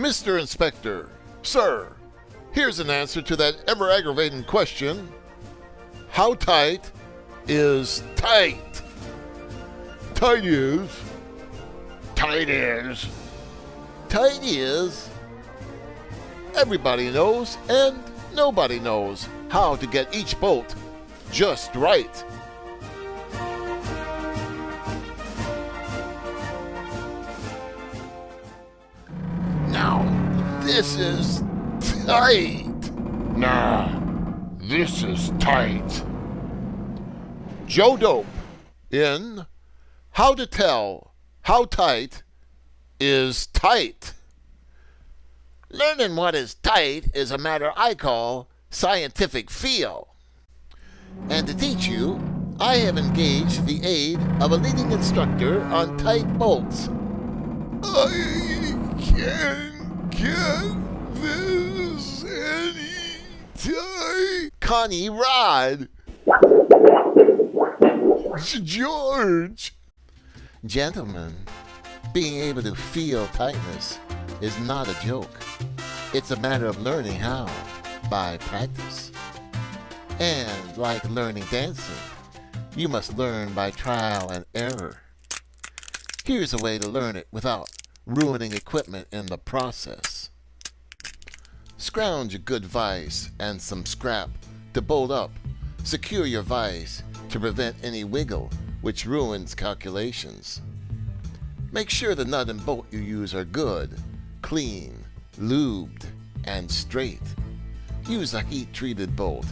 Mr. Inspector, sir, here's an answer to that ever-aggravating question. How tight is tight? Tight is. Tight is. Tight is. Everybody knows and nobody knows how to get each bolt just right. Now, this is tight. Nah, this is tight. Joe Dope in How to Tell How Tight is Tight. Learning what is tight is a matter I call scientific feel. And to teach you, I have engaged the aid of a leading instructor on tight bolts. I can't get this any tight. Connie Rod. George. Gentlemen, being able to feel tightness is not a joke. It's a matter of learning how, by practice. And like learning dancing, you must learn by trial and error. Here's a way to learn it without ruining equipment in the process. Scrounge a good vise and some scrap to bolt up. Secure your vise to prevent any wiggle which ruins calculations. Make sure the nut and bolt you use are good, clean, lubed, and straight. Use a heat-treated bolt.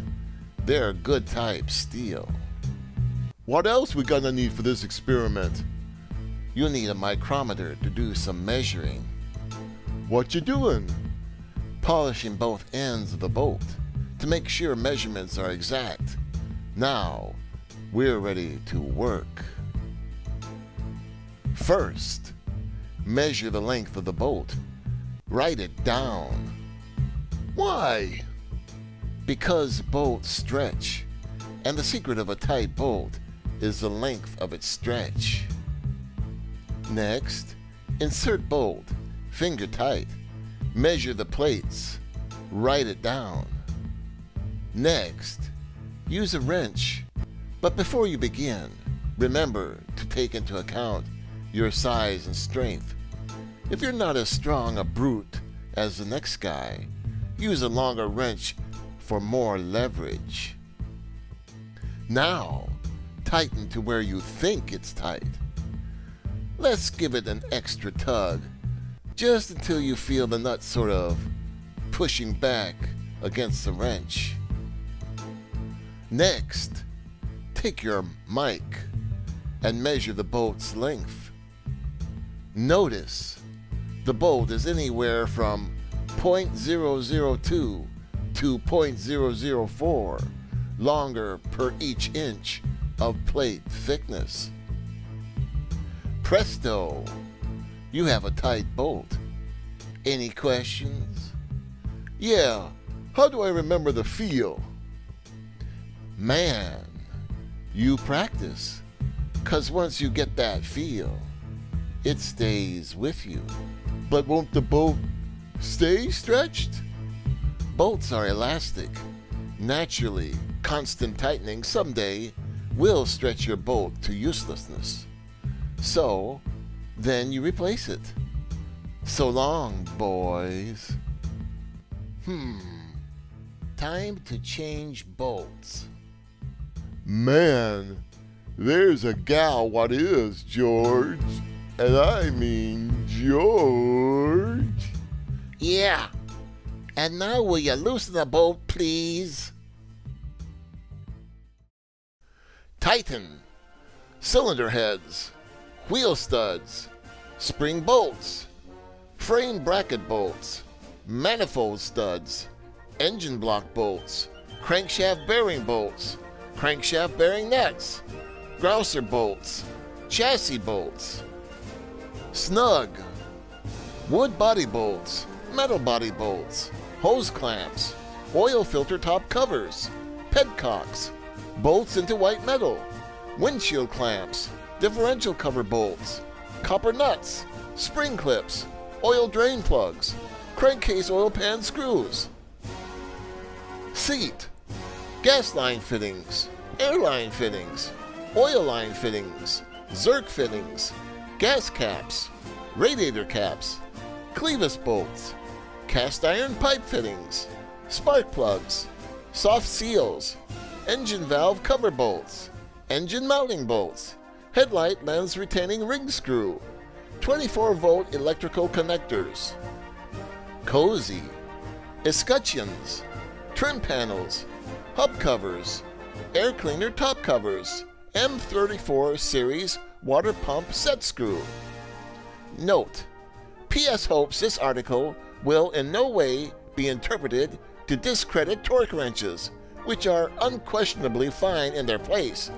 They're good type steel. What else we gonna need for this experiment? You'll need a micrometer to do some measuring. What you doing? Polishing both ends of the bolt to make sure measurements are exact. Now, we're ready to work. First, measure the length of the bolt. Write it down. Why? Because bolts stretch, and the secret of a tight bolt is the length of its stretch. Next, insert bolt, finger tight. Measure the plates. Write it down. Next, use a wrench. But before you begin, remember to take into account your size and strength. If you're not as strong a brute as the next guy, use a longer wrench for more leverage. Now, tighten to where you think it's tight. Let's give it an extra tug, just until you feel the nut sort of pushing back against the wrench. Next, take your mic and measure the bolt's length. Notice the bolt is anywhere from 0.002 to 0.004 longer per each inch of plate thickness. Presto! You have a tight bolt. Any questions? Yeah, how do I remember the feel? Man, you practice, 'cause once you get that feel, it stays with you. But won't the bolt stay stretched? Bolts are elastic. Naturally, constant tightening someday will stretch your bolt to uselessness. So, then you replace it. So long, boys. Time to change bolts. Man, there's a gal what is, George. And I mean George. Yeah. And now will you loosen the bolt, please? Tighten. Cylinder heads. Wheel studs. Spring bolts. Frame bracket bolts. Manifold studs. Engine block bolts. Crankshaft bearing bolts. Crankshaft bearing nuts. Grouser bolts. Chassis bolts. Snug. Wood body bolts. Metal body bolts. Hose clamps. Oil filter top covers. Pedcocks. Bolts into white metal. Windshield clamps. Differential cover bolts. Copper nuts. Spring clips. Oil drain plugs. crankcase oil pan screws. Seat, gas line fittings, airline fittings, oil line fittings, zerk fittings, gas caps, radiator caps, clevis bolts, cast iron pipe fittings, spark plugs, soft seals, engine valve cover bolts, engine mounting bolts, headlight lens retaining ring screw, 24-volt electrical connectors, cozy, escutcheons, trim panels, hub covers, air cleaner top covers, M34 series water pump set screw. Note: PS hopes this article will in no way be interpreted to discredit torque wrenches, which are unquestionably fine in their place,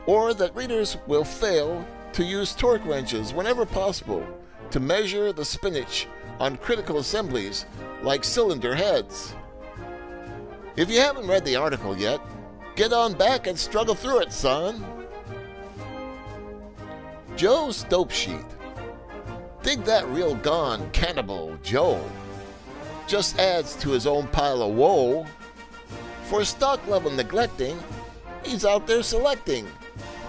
or that readers will fail to use torque wrenches whenever possible to measure the spinach on critical assemblies like cylinder heads. If you haven't read the article yet, get on back and struggle through it, son. Joe's dope sheet. Dig that real gone cannibal, Joe. Just adds to his own pile of woe. For stock level neglecting, he's out there selecting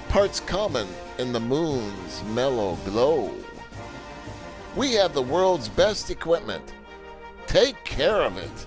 parts common in the moon's mellow glow. We have the world's best equipment. Take care of it.